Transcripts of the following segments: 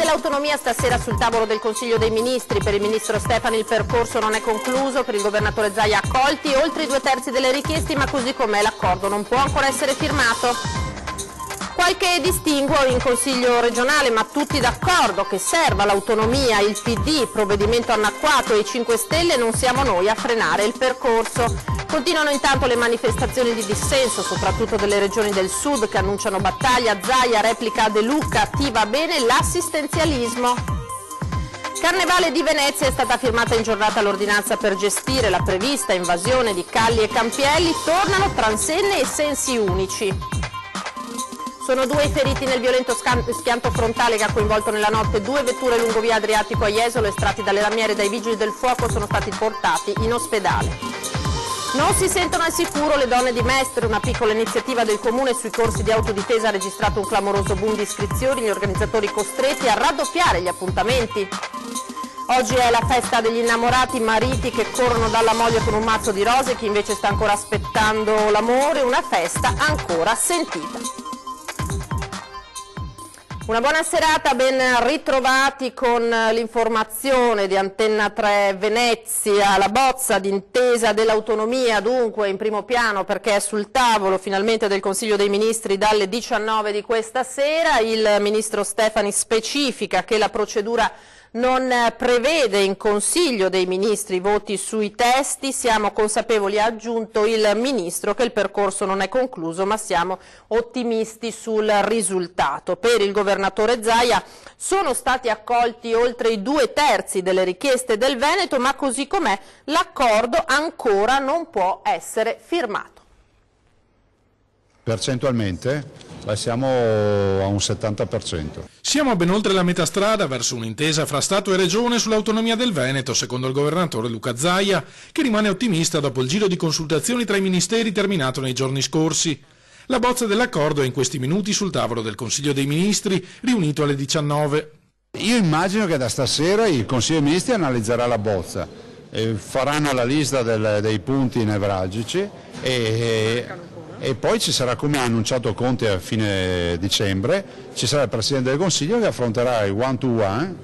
dell'autonomia stasera sul tavolo del Consiglio dei Ministri. Per il Ministro Stefani il percorso non è concluso, per il Governatore Zaia accolti oltre i 2/3 delle richieste, ma così com'è l'accordo non può ancora essere firmato. Qualche distinguo in Consiglio regionale, ma tutti d'accordo che serva l'autonomia, il PD, provvedimento annacquato e i 5 Stelle non siamo noi a frenare il percorso. Continuano intanto le manifestazioni di dissenso, soprattutto delle regioni del sud che annunciano battaglia. Zaia replica De Luca, attiva bene l'assistenzialismo. Carnevale di Venezia, è stata firmata in giornata l'ordinanza per gestire la prevista invasione di Calli e Campielli, tornano transenne e sensi unici. Sono 2 i feriti nel violento schianto frontale che ha coinvolto nella notte 2 vetture lungo via Adriatico a Jesolo, estratti dalle lamiere dai vigili del fuoco, sono stati portati in ospedale. Non si sentono al sicuro le donne di Mestre, una piccola iniziativa del comune sui corsi di autodifesa ha registrato un clamoroso boom di iscrizioni, gli organizzatori costretti a raddoppiare gli appuntamenti. Oggi è la festa degli innamorati, mariti che corrono dalla moglie con un mazzo di rose, chi invece sta ancora aspettando l'amore, una festa ancora sentita. Una buona serata, ben ritrovati con l'informazione di Antenna 3 Venezia. La bozza d'intesa dell'autonomia dunque in primo piano perché è sul tavolo finalmente del Consiglio dei Ministri dalle 19 di questa sera. Il Ministro Stefani specifica che la procedura non prevede in Consiglio dei Ministri voti sui testi, siamo consapevoli, ha aggiunto il Ministro, che il percorso non è concluso ma siamo ottimisti sul risultato. Per il Governatore Zaia sono stati accolti oltre i 2/3 delle richieste del Veneto, ma così com'è l'accordo ancora non può essere firmato. Percentualmente siamo a un 70%. Siamo ben oltre la metà strada verso un'intesa fra Stato e Regione sull'autonomia del Veneto, secondo il governatore Luca Zaia, che rimane ottimista dopo il giro di consultazioni tra i ministeri terminato nei giorni scorsi. La bozza dell'accordo è in questi minuti sul tavolo del Consiglio dei Ministri, riunito alle 19. Io immagino che da stasera il Consiglio dei Ministri analizzerà la bozza, faranno la lista dei punti nevralgici e poi ci sarà, come ha annunciato Conte a fine dicembre, ci sarà il Presidente del Consiglio che affronterà il one-to-one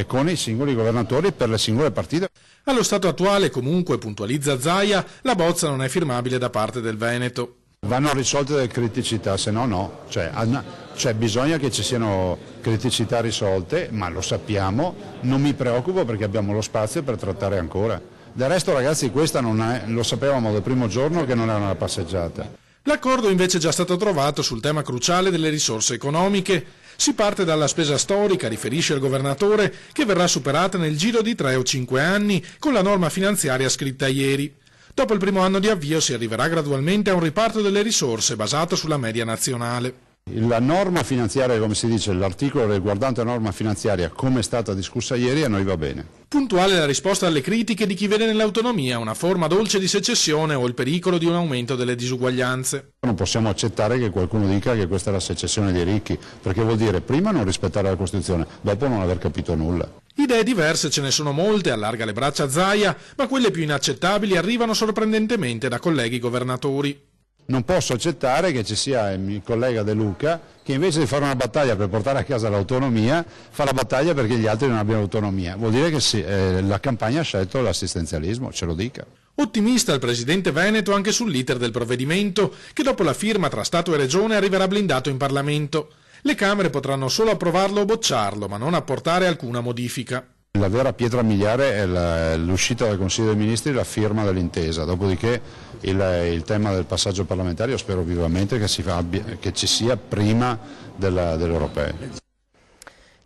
con i singoli governatori per le singole partite. Allo stato attuale, comunque, puntualizza Zaia, la bozza non è firmabile da parte del Veneto. Vanno risolte delle criticità, se no no. Cioè bisogna che ci siano criticità risolte, ma lo sappiamo, non mi preoccupo perché abbiamo lo spazio per trattare ancora. Del resto ragazzi questa lo sapevamo dal primo giorno che non era una passeggiata. L'accordo invece è già stato trovato sul tema cruciale delle risorse economiche. Si parte dalla spesa storica, riferisce il governatore, che verrà superata nel giro di 3 o 5 anni con la norma finanziaria scritta ieri. Dopo il primo anno di avvio si arriverà gradualmente a un riparto delle risorse basato sulla media nazionale. La norma finanziaria, come si dice, l'articolo riguardante la norma finanziaria come è stata discussa ieri a noi va bene. Puntuale la risposta alle critiche di chi vede nell'autonomia una forma dolce di secessione o il pericolo di un aumento delle disuguaglianze. Non possiamo accettare che qualcuno dica che questa è la secessione dei ricchi, perché vuol dire prima non rispettare la Costituzione, dopo non aver capito nulla. Idee diverse ce ne sono molte, allarga le braccia Zaia, ma quelle più inaccettabili arrivano sorprendentemente da colleghi governatori. Non posso accettare che ci sia il mio collega De Luca che invece di fare una battaglia per portare a casa l'autonomia fa la battaglia perché gli altri non abbiano autonomia. Vuol dire che la campagna ha scelto l'assistenzialismo, ce lo dica. Ottimista il presidente Veneto anche sull'iter del provvedimento che dopo la firma tra Stato e Regione arriverà blindato in Parlamento. Le Camere potranno solo approvarlo o bocciarlo, ma non apportare alcuna modifica. La vera pietra miliare è l'uscita dal Consiglio dei Ministri e la firma dell'intesa, dopodiché il tema del passaggio parlamentare io spero vivamente che ci sia prima delle europee.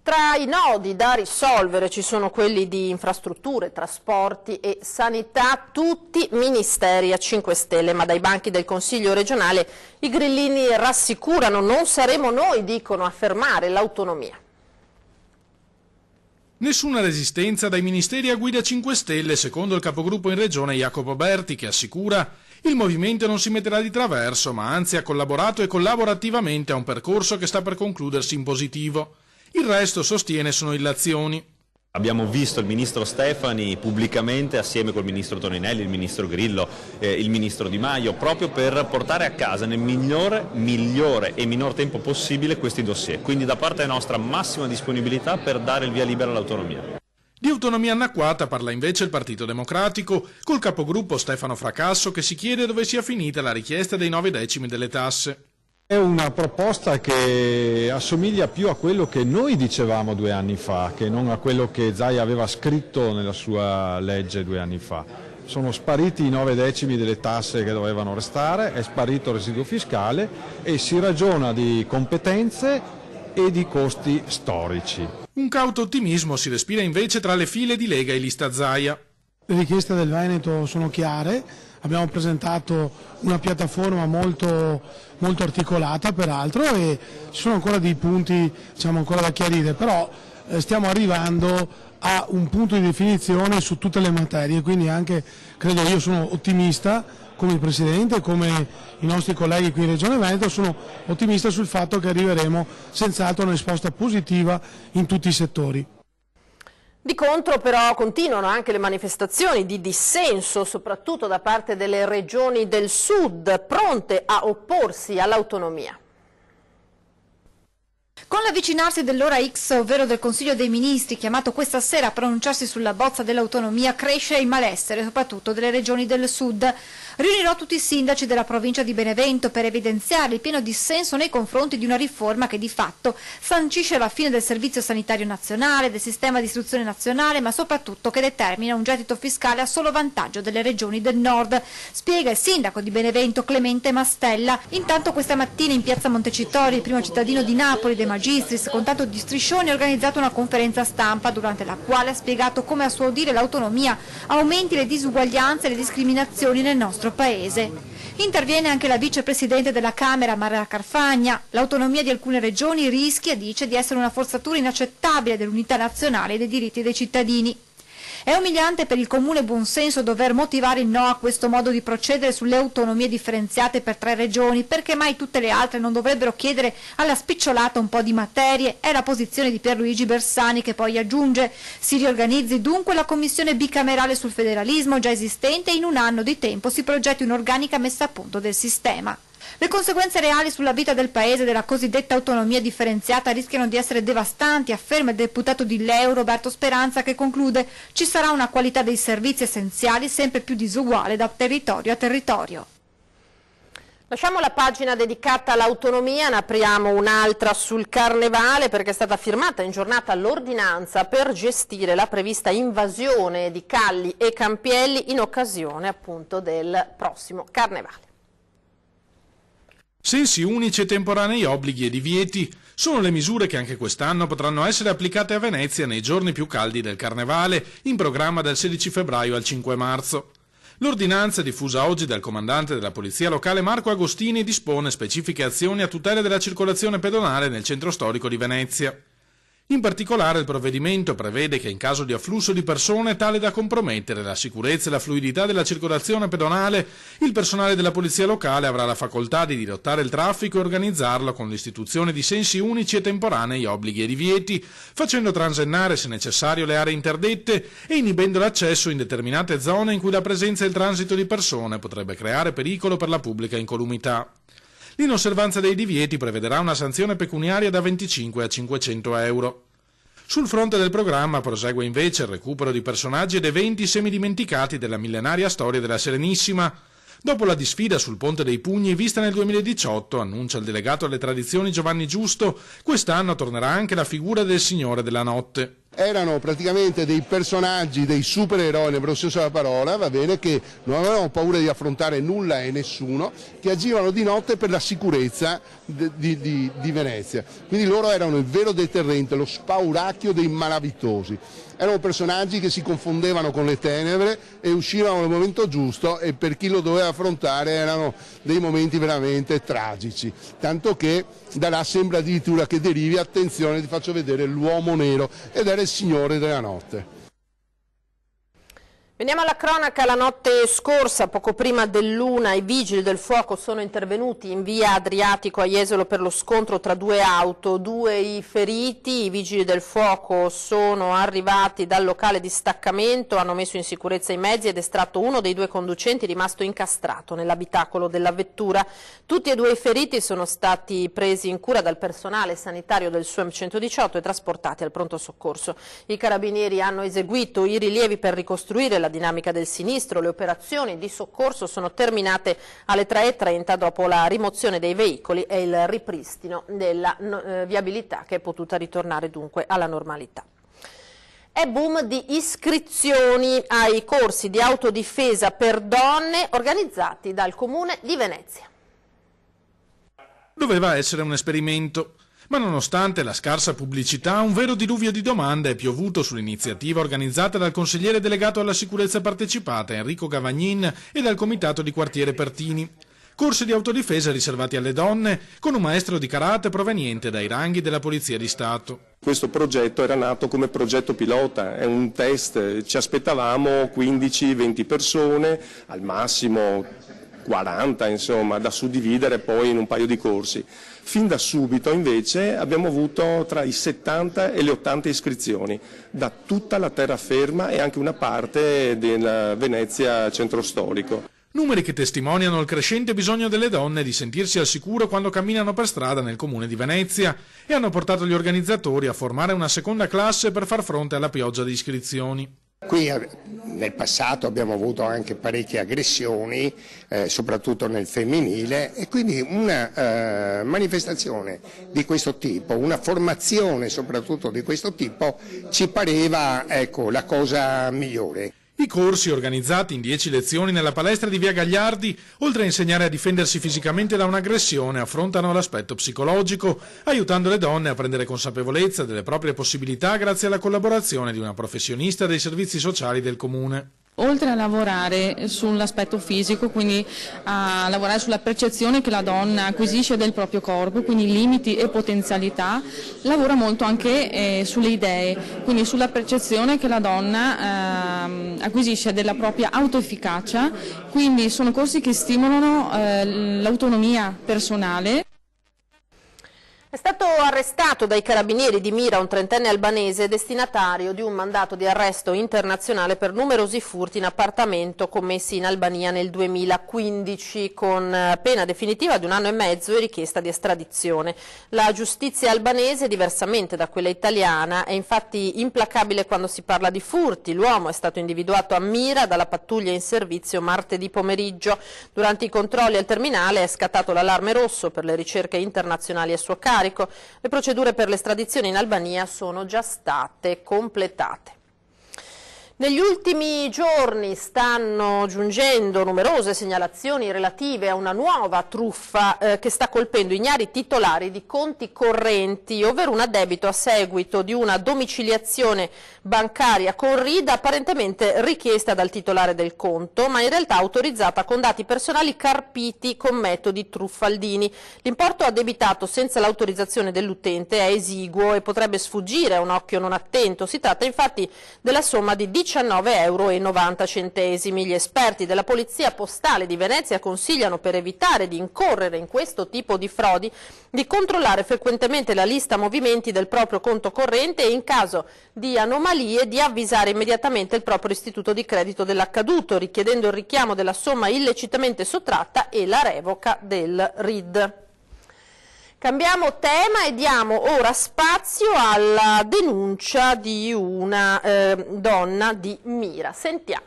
Tra i nodi da risolvere ci sono quelli di infrastrutture, trasporti e sanità, tutti ministeri a 5 Stelle, ma dai banchi del Consiglio regionale i grillini rassicurano, non saremo noi, dicono, a fermare l'autonomia. Nessuna resistenza dai ministeri a guida 5 Stelle, secondo il capogruppo in regione Jacopo Berti, che assicura il movimento non si metterà di traverso, ma anzi ha collaborato e collabora attivamente a un percorso che sta per concludersi in positivo. Il resto, sostiene, sono illazioni. Abbiamo visto il ministro Stefani pubblicamente assieme col ministro Toninelli, il ministro Grillo, il ministro Di Maio, proprio per portare a casa nel migliore e minor tempo possibile questi dossier. Quindi da parte nostra massima disponibilità per dare il via libera all'autonomia. Di autonomia annacquata parla invece il Partito Democratico, col capogruppo Stefano Fracasso che si chiede dove sia finita la richiesta dei 9 decimi delle tasse. È una proposta che assomiglia più a quello che noi dicevamo 2 anni fa, che non a quello che Zaia aveva scritto nella sua legge 2 anni fa. Sono spariti i 9 decimi delle tasse che dovevano restare, è sparito il residuo fiscale e si ragiona di competenze e di costi storici. Un cauto ottimismo si respira invece tra le file di Lega e Lista Zaia. Le richieste del Veneto sono chiare, abbiamo presentato una piattaforma molto articolata peraltro e ci sono ancora dei punti ancora da chiarire, però stiamo arrivando a un punto di definizione su tutte le materie, quindi anche io sono ottimista come il Presidente, come i nostri colleghi qui in Regione Veneto, sono ottimista sul fatto che arriveremo senz'altro a una risposta positiva in tutti i settori. Di contro però continuano anche le manifestazioni di dissenso, soprattutto da parte delle regioni del sud, pronte a opporsi all'autonomia. Con l'avvicinarsi dell'ora X, ovvero del Consiglio dei Ministri, chiamato questa sera a pronunciarsi sulla bozza dell'autonomia, cresce il malessere, soprattutto delle regioni del sud. Riunirò tutti i sindaci della provincia di Benevento per evidenziare il pieno dissenso nei confronti di una riforma che di fatto sancisce la fine del Servizio Sanitario Nazionale, del sistema di istruzione nazionale, ma soprattutto che determina un gettito fiscale a solo vantaggio delle regioni del nord, spiega il sindaco di Benevento Clemente Mastella. Intanto questa mattina in piazza Montecitorio, il primo cittadino di Napoli, De Magistris, con tanto di striscioni, ha organizzato una conferenza stampa durante la quale ha spiegato come a suo dire l'autonomia aumenti le disuguaglianze e le discriminazioni nel nostro Paese. Interviene anche la vicepresidente della Camera, Mara Carfagna. L'autonomia di alcune regioni rischia, dice, di essere una forzatura inaccettabile dell'unità nazionale e dei diritti dei cittadini. È umiliante per il comune buonsenso dover motivare il no a questo modo di procedere sulle autonomie differenziate per 3 regioni, perché mai tutte le altre non dovrebbero chiedere alla spicciolata un po' di materie. È la posizione di Pierluigi Bersani, che poi aggiunge: si riorganizzi dunque la commissione bicamerale sul federalismo già esistente e in un anno di tempo si progetti un'organica messa a punto del sistema. Le conseguenze reali sulla vita del Paese della cosiddetta autonomia differenziata rischiano di essere devastanti, afferma il deputato di Leu Roberto Speranza, che conclude: ci sarà una qualità dei servizi essenziali sempre più disuguale da territorio a territorio. Lasciamo la pagina dedicata all'autonomia, ne apriamo un'altra sul Carnevale, perché è stata firmata in giornata l'ordinanza per gestire la prevista invasione di calli e campielli in occasione appunto del prossimo Carnevale. Sensi unici e temporanei obblighi e divieti sono le misure che anche quest'anno potranno essere applicate a Venezia nei giorni più caldi del Carnevale, in programma dal 16 febbraio al 5 marzo. L'ordinanza, diffusa oggi dal comandante della Polizia Locale Marco Agostini, dispone specifiche azioni a tutela della circolazione pedonale nel centro storico di Venezia. In particolare il provvedimento prevede che in caso di afflusso di persone tale da compromettere la sicurezza e la fluidità della circolazione pedonale, il personale della polizia locale avrà la facoltà di dirottare il traffico e organizzarlo con l'istituzione di sensi unici e temporanei obblighi e divieti, facendo transennare se necessario le aree interdette e inibendo l'accesso in determinate zone in cui la presenza e il transito di persone potrebbe creare pericolo per la pubblica incolumità. L'inosservanza dei divieti prevederà una sanzione pecuniaria da 25 a 500 euro. Sul fronte del programma prosegue invece il recupero di personaggi ed eventi semidimenticati della millenaria storia della Serenissima. Dopo la disfida sul Ponte dei Pugni vista nel 2018, annuncia il delegato alle tradizioni Giovanni Giusto, quest'anno tornerà anche la figura del Signore della Notte. Erano praticamente dei personaggi, dei supereroi nel vero senso della parola, va bene, che non avevano paura di affrontare nulla e nessuno, che agivano di notte per la sicurezza di Venezia. Quindi loro erano il vero deterrente, lo spauracchio dei malavitosi. Erano personaggi che si confondevano con le tenebre e uscivano nel momento giusto, e per chi lo doveva affrontare erano dei momenti veramente tragici. Tanto che da là sembra addirittura che derivi, attenzione, ti faccio vedere l'uomo nero, ed era il Signore della Notte. Veniamo alla cronaca. La notte scorsa, poco prima dell'1, i vigili del fuoco sono intervenuti in via Adriatico a Jesolo per lo scontro tra due auto, 2 i feriti. I vigili del fuoco sono arrivati dal locale di staccamento, hanno messo in sicurezza i mezzi ed estratto uno dei 2 conducenti rimasto incastrato nell'abitacolo della vettura. Tutti e 2 i feriti sono stati presi in cura dal personale sanitario del SUEM 118 e trasportati al pronto soccorso. I carabinieri hanno eseguito i rilievi per ricostruire la dinamica del sinistro. Le operazioni di soccorso sono terminate alle 3:30 dopo la rimozione dei veicoli e il ripristino della viabilità, che è potuta ritornare dunque alla normalità. È boom di iscrizioni ai corsi di autodifesa per donne organizzati dal Comune di Venezia. Doveva essere un esperimento, ma nonostante la scarsa pubblicità, un vero diluvio di domande è piovuto sull'iniziativa organizzata dal consigliere delegato alla sicurezza partecipata Enrico Gavagnin e dal comitato di quartiere Pertini. Corsi di autodifesa riservati alle donne, con un maestro di karate proveniente dai ranghi della Polizia di Stato. Questo progetto era nato come progetto pilota, è un test, ci aspettavamo 15-20 persone, al massimo 40, insomma, da suddividere poi in un paio di corsi. Fin da subito invece abbiamo avuto tra i 70 e le 80 iscrizioni da tutta la terraferma e anche una parte della Venezia centro storico. Numeri che testimoniano il crescente bisogno delle donne di sentirsi al sicuro quando camminano per strada nel comune di Venezia e hanno portato gli organizzatori a formare una seconda classe per far fronte alla pioggia di iscrizioni. Qui nel passato abbiamo avuto anche parecchie aggressioni, soprattutto nel femminile, e quindi una manifestazione di questo tipo, una formazione soprattutto di questo tipo ci pareva, ecco, la cosa migliore. I corsi, organizzati in 10 lezioni nella palestra di via Gagliardi, oltre a insegnare a difendersi fisicamente da un'aggressione, affrontano l'aspetto psicologico, aiutando le donne a prendere consapevolezza delle proprie possibilità grazie alla collaborazione di una professionista dei servizi sociali del comune. Oltre a lavorare sull'aspetto fisico, quindi a lavorare sulla percezione che la donna acquisisce del proprio corpo, quindi limiti e potenzialità, lavora molto anche sulle idee, quindi sulla percezione che la donna acquisisce della propria autoefficacia, quindi sono corsi che stimolano l'autonomia personale. È stato arrestato dai carabinieri di Mira un 30enne albanese destinatario di un mandato di arresto internazionale per numerosi furti in appartamento commessi in Albania nel 2015, con pena definitiva di 1 anno e mezzo e richiesta di estradizione. La giustizia albanese, diversamente da quella italiana, è infatti implacabile quando si parla di furti. L'uomo è stato individuato a Mira dalla pattuglia in servizio martedì pomeriggio. Durante i controlli al terminale è scattato l'allarme rosso per le ricerche internazionali a suo carico. Le procedure per l'estradizione in Albania sono già state completate. Negli ultimi giorni stanno giungendo numerose segnalazioni relative a una nuova truffa che sta colpendo ignari titolari di conti correnti, ovvero un addebito a seguito di una domiciliazione bancaria con RID apparentemente richiesta dal titolare del conto, ma in realtà autorizzata con dati personali carpiti con metodi truffaldini. L'importo addebitato senza l'autorizzazione dell'utente è esiguo e potrebbe sfuggire a un occhio non attento. Si tratta infatti della somma di 19,90 €. Gli esperti della Polizia Postale di Venezia consigliano, per evitare di incorrere in questo tipo di frodi, di controllare frequentemente la lista movimenti del proprio conto corrente e in caso di anomalie di avvisare immediatamente il proprio istituto di credito dell'accaduto, richiedendo il richiamo della somma illecitamente sottratta e la revoca del RID. Cambiamo tema e diamo ora spazio alla denuncia di una donna di Mira. Sentiamo.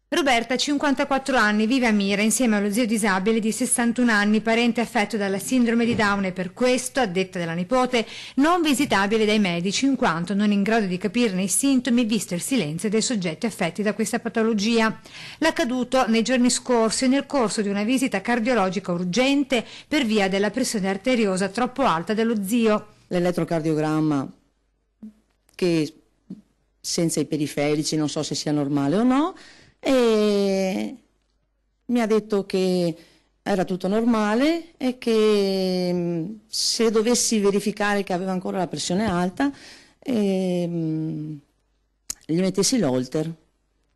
Roberta, 54 anni, vive a Mira insieme allo zio disabile di 61 anni, parente affetto dalla sindrome di Down e per questo, a detta della nipote, non visitabile dai medici in quanto non in grado di capirne i sintomi visto il silenzio dei soggetti affetti da questa patologia. L'accaduto nei giorni scorsi nel corso di una visita cardiologica urgente per via della pressione arteriosa troppo alta dello zio. L'elettrocardiogramma, che senza i periferici non so se sia normale o no, e mi ha detto che era tutto normale e che se dovessi verificare che aveva ancora la pressione alta gli mettessi l'holter,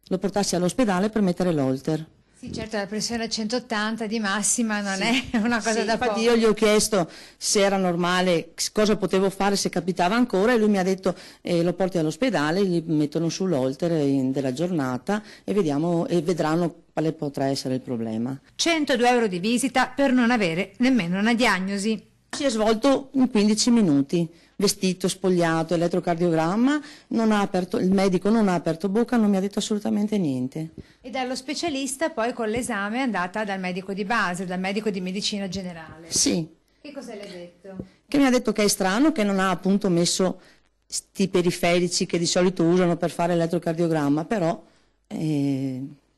lo portassi all'ospedale per mettere l'holter. Sì, certo, la pressione a 180 di massima non è una cosa da poco. Infatti io gli ho chiesto se era normale, cosa potevo fare se capitava ancora, e lui mi ha detto lo porti all'ospedale, gli mettono sull'holter della giornata e vedranno quale potrà essere il problema. 102 euro di visita per non avere nemmeno una diagnosi. Si è svolto in 15 minuti, vestito, spogliato, elettrocardiogramma, il medico non ha aperto bocca, non mi ha detto assolutamente niente. E dallo specialista poi con l'esame è andata dal medico di base, dal medico di medicina generale. Sì. Che cosa le ha detto? Che mi ha detto che è strano, che non ha appunto messo sti periferici che di solito usano per fare l'elettrocardiogramma, però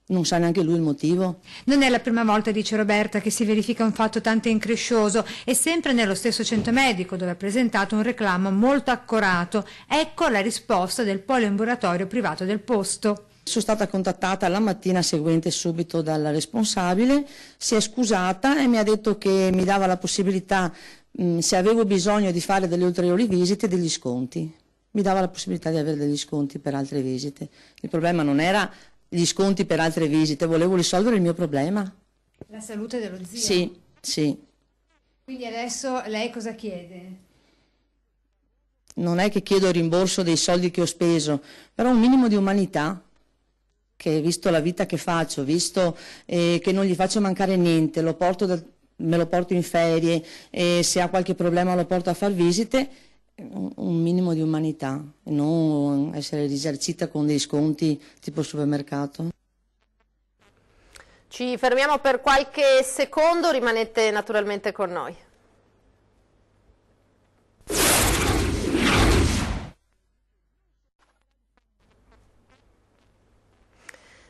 non sa neanche lui il motivo. Non è la prima volta, dice Roberta, che si verifica un fatto tanto increscioso, e sempre nello stesso centro medico dove ha presentato un reclamo molto accorato. Ecco la risposta del poliambulatorio privato del posto. Sono stata contattata la mattina seguente subito dalla responsabile, si è scusata e mi ha detto che mi dava la possibilità, se avevo bisogno di fare delle ulteriori visite, degli sconti. Mi dava la possibilità di avere degli sconti per altre visite. Il problema non era gli sconti per altre visite, volevo risolvere il mio problema. La salute dello zio? Sì, sì. Quindi adesso lei cosa chiede? Non è che chiedo il rimborso dei soldi che ho speso, però un minimo di umanità, che visto la vita che faccio, visto che non gli faccio mancare niente, me lo porto in ferie, e se ha qualche problema lo porto a far visite, un minimo di umanità e non essere risarcita con dei sconti tipo supermercato. Ci fermiamo per qualche secondo, rimanete naturalmente con noi.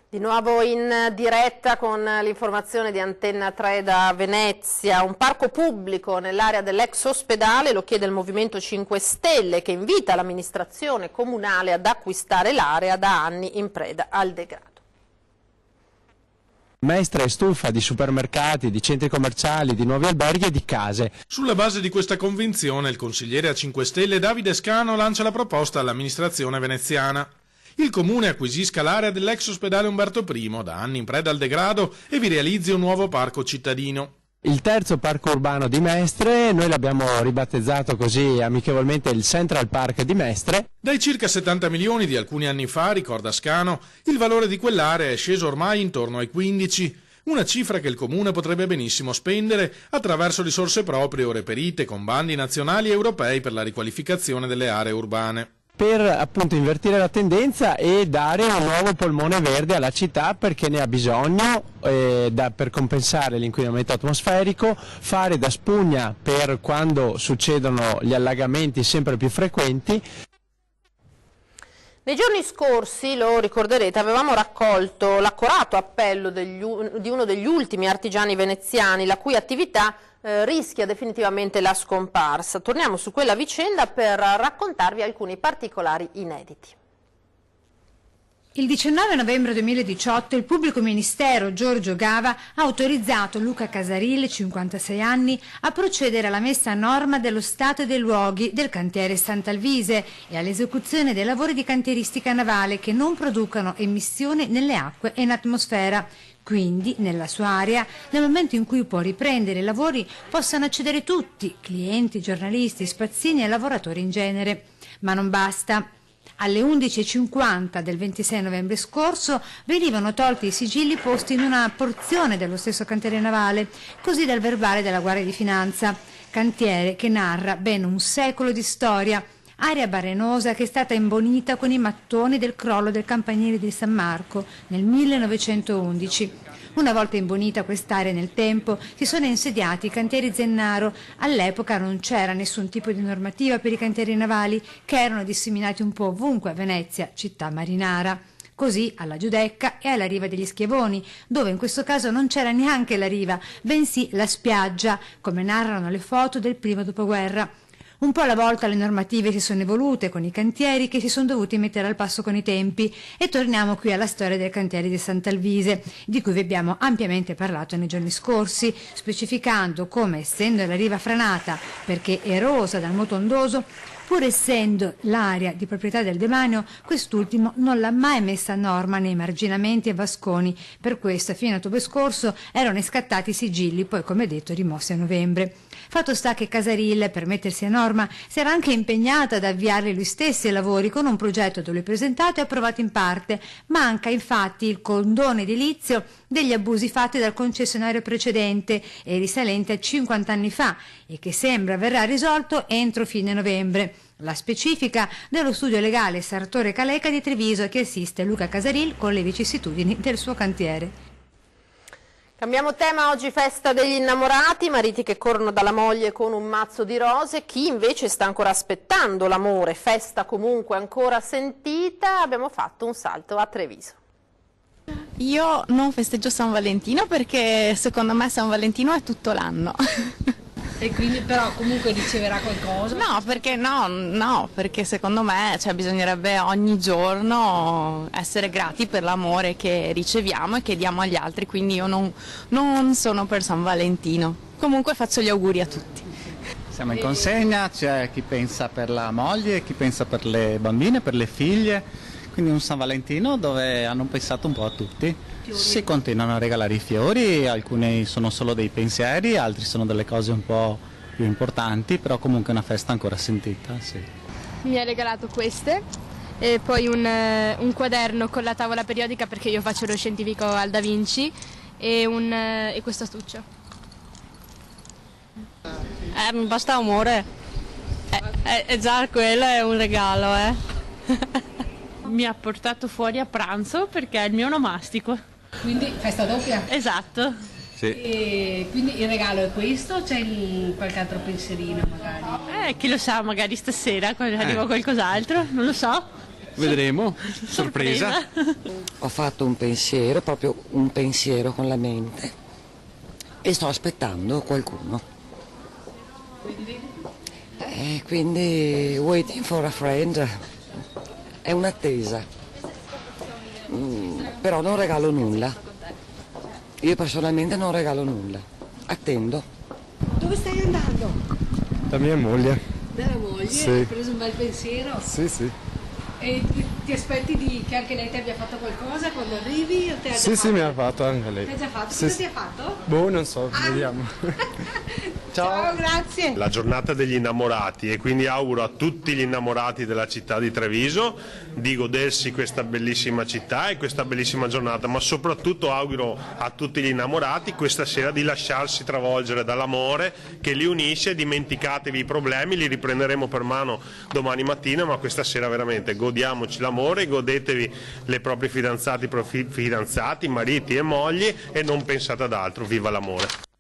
Di nuovo in diretta con l'informazione di Antenna 3 da Venezia. Un parco pubblico nell'area dell'ex ospedale lo chiede il Movimento 5 Stelle, che invita l'amministrazione comunale ad acquistare l'area da anni in preda al degrado. Mestre è stufa di supermercati, di centri commerciali, di nuovi alberghi e di case. Sulla base di questa convinzione il consigliere a 5 Stelle Davide Scano lancia la proposta all'amministrazione veneziana. Il comune acquisisca l'area dell'ex ospedale Umberto I, da anni in preda al degrado, e vi realizzi un nuovo parco cittadino. Il terzo parco urbano di Mestre, noi l'abbiamo ribattezzato così amichevolmente il Central Park di Mestre. Dai circa 70 milioni di alcuni anni fa, ricorda Scano, il valore di quell'area è sceso ormai intorno ai 15, una cifra che il comune potrebbe benissimo spendere attraverso risorse proprie o reperite con bandi nazionali e europei per la riqualificazione delle aree urbane. Per appunto invertire la tendenza e dare un nuovo polmone verde alla città, perché ne ha bisogno per compensare l'inquinamento atmosferico, fare da spugna per quando succedono gli allagamenti sempre più frequenti. Nei giorni scorsi, lo ricorderete, avevamo raccolto l'accorato appello di uno degli ultimi artigiani veneziani, la cui attività rischia definitivamente la scomparsa. Torniamo su quella vicenda per raccontarvi alcuni particolari inediti. Il 19 novembre 2018 il pubblico ministero Giorgio Gava ha autorizzato Luca Casarile, 56 anni, a procedere alla messa a norma dello stato dei luoghi del cantiere Sant'Alvise e all'esecuzione dei lavori di cantieristica navale che non producono emissioni nelle acque e in atmosfera. Quindi, nella sua area, nel momento in cui può riprendere i lavori, possono accedere tutti, clienti, giornalisti, spazzini e lavoratori in genere. Ma non basta. Alle 11:50 del 26 novembre scorso venivano tolti i sigilli posti in una porzione dello stesso cantiere navale, così dal verbale della Guardia di Finanza, cantiere che narra ben un secolo di storia, area barenosa che è stata imbonita con i mattoni del crollo del campanile di San Marco nel 1911. Una volta imbonita quest'area nel tempo, si sono insediati i cantieri Zennaro. All'epoca non c'era nessun tipo di normativa per i cantieri navali, che erano disseminati un po' ovunque a Venezia, città marinara. Così alla Giudecca e alla riva degli Schiavoni, dove in questo caso non c'era neanche la riva, bensì la spiaggia, come narrano le foto del primo dopoguerra. Un po' alla volta le normative si sono evolute con i cantieri che si sono dovuti mettere al passo con i tempi, e torniamo qui alla storia dei cantieri di Sant'Alvise, di cui vi abbiamo ampiamente parlato nei giorni scorsi, specificando come, essendo la riva franata perché erosa dal moto ondoso, Pur essendo l'area di proprietà del demanio, quest'ultimo non l'ha mai messa a norma nei marginamenti e vasconi. Per questo a fine ottobre scorso erano scattati i sigilli, poi come detto rimossi a novembre. Fatto sta che Casaril, per mettersi a norma, si era anche impegnata ad avviare lui stessi ai lavori con un progetto da lui presentato e approvato in parte. Manca infatti il condono edilizio degli abusi fatti dal concessionario precedente e risalente a 50 anni fa e che sembra verrà risolto entro fine novembre. La specifica dello studio legale Sartore Caleca di Treviso che assiste Luca Casaril con le vicissitudini del suo cantiere. Cambiamo tema, oggi festa degli innamorati, mariti che corrono dalla moglie con un mazzo di rose, chi invece sta ancora aspettando l'amore, festa comunque ancora sentita, abbiamo fatto un salto a Treviso. Io non festeggio San Valentino perché secondo me San Valentino è tutto l'anno. E quindi però comunque riceverà qualcosa? No, perché secondo me bisognerebbe ogni giorno essere grati per l'amore che riceviamo e che diamo agli altri, quindi io non sono per San Valentino. Comunque faccio gli auguri a tutti. Siamo in consegna, c'è chi pensa per la moglie, chi pensa per le bambine, per le figlie, quindi un San Valentino dove hanno pensato un po' a tutti. Si continuano a regalare i fiori, alcuni sono solo dei pensieri, altri sono delle cose un po' più importanti, però comunque è una festa ancora sentita. Sì. Mi ha regalato queste e poi un quaderno con la tavola periodica perché io faccio lo scientifico al Da Vinci e questo astuccio. Basta amore, è già quello è un regalo. Mi ha portato fuori a pranzo perché è il mio onomastico. Quindi festa doppia? Esatto. Sì. E quindi il regalo è questo o c'è qualche altro pensierino magari? Chi lo sa, magari stasera arriva qualcos'altro, non lo so. Vedremo, sorpresa. Ho fatto un pensiero, proprio un pensiero con la mente e sto aspettando qualcuno. Quindi waiting for a friend, è un'attesa. Però non regalo nulla. Io personalmente non regalo nulla. Attendo. Dove stai andando? Da mia moglie. Dalla moglie? Sì. Hai preso un bel pensiero? Sì, sì. E ti aspetti che anche lei ti abbia fatto qualcosa quando arrivi? O te ha già Sì, fatto? sì, mi ha fatto anche lei. Ti ha già fatto? Sì, Cosa sì. ti ha fatto? Boh, non so, vediamo. Ciao, grazie. La giornata degli innamorati e quindi auguro a tutti gli innamorati della città di Treviso di godersi questa bellissima città e questa bellissima giornata, ma soprattutto auguro a tutti gli innamorati questa sera di lasciarsi travolgere dall'amore che li unisce. Dimenticatevi i problemi, li riprenderemo per mano domani mattina, ma questa sera veramente godiamoci l'amore, godetevi le proprie fidanzati, mariti e mogli e non pensate ad altro. Viva l'amore!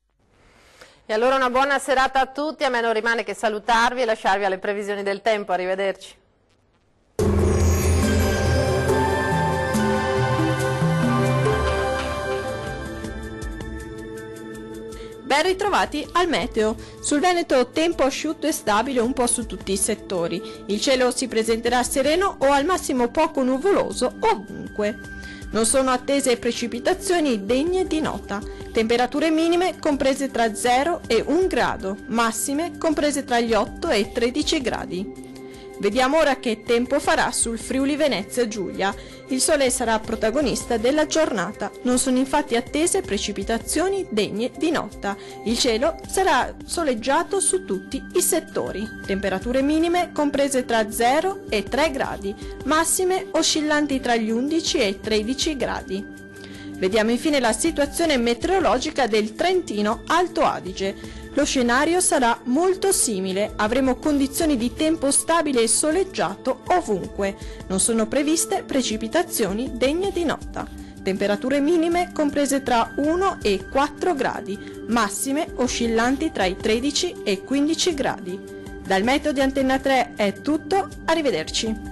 E allora una buona serata a tutti, a me non rimane che salutarvi e lasciarvi alle previsioni del tempo, arrivederci. Ben ritrovati al meteo. Sul Veneto tempo asciutto e stabile un po' su tutti i settori. Il cielo si presenterà sereno o al massimo poco nuvoloso ovunque. Non sono attese precipitazioni degne di nota. Temperature minime comprese tra 0 e 1 grado, massime comprese tra gli 8 e i 13 gradi. Vediamo ora che tempo farà sul Friuli Venezia Giulia. Il sole sarà protagonista della giornata. Non sono infatti attese precipitazioni degne di nota. Il cielo sarà soleggiato su tutti i settori. Temperature minime comprese tra 0 e 3 gradi, massime oscillanti tra gli 11 e i 13 gradi. Vediamo infine la situazione meteorologica del Trentino Alto Adige. Lo scenario sarà molto simile, avremo condizioni di tempo stabile e soleggiato ovunque. Non sono previste precipitazioni degne di nota. Temperature minime comprese tra 1 e 4 gradi, massime oscillanti tra i 13 e i 15 gradi. Dal meteo di Antenna 3 è tutto, arrivederci.